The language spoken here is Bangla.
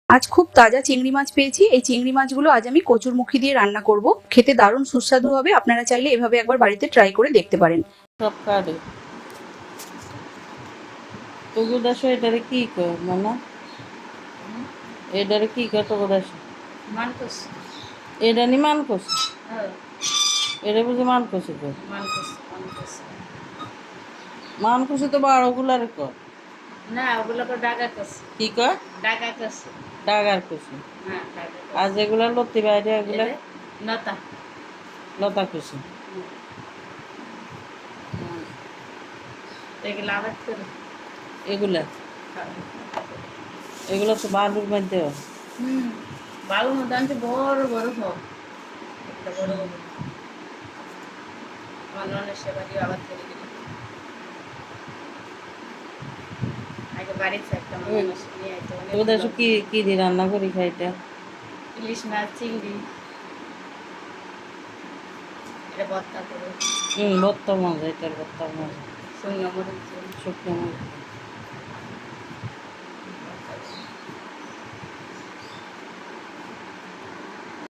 আজ খুব তাজা চিংড়ি মাছ পেয়েছি। এই চিংড়ি মাছগুলো আজ আমি কচুরমুখী দিয়ে রান্না করব। খেতে দারুণ সুস্বাদু হবে। আপনারা চাইলে এভাবে একবার বাড়িতে ট্রাই করে দেখতে পারেন। সব কাটে তোকে দেশ এটারে কি কয় মামা? এটারে কি কয় তোকে দেশ? মানকোস। এটা নি মানকোস? হ্যাঁ, এটা বুঝি মানকোসে কয়? মানকোস মানকোস। মানকোসে তো বারোগুলার কয়। না, ওগুলোকে ডাগা কস। কি কয়? ডাগা কস। ডাগার কুসি। হ্যাঁ, ডাগা কস। আর যেগুলা লতি বাইরে এগুলা নতা। লতা কুসি। এগুলো আবার করে। এগুলা এগুলো তো বালুর মধ্যে হয়। বালুর মধ্যে আনছে বড় বড় হোক। একটা বড় বড়। আমার ননের সেবা দিয়ে আবার করে দিল। আগে বাড়িতে একটা মানুষ নিয়ে আইতো। তোকে দেশ কি কি দিয়ে রান্না করি খাইটা? ইলিশ মাছ, চিংড়ি। এটা ভর্তা করে। ভর্তা মজা, এটার ভর্তা মজা। শুকনো মরিচ। শুকনো মরিচ।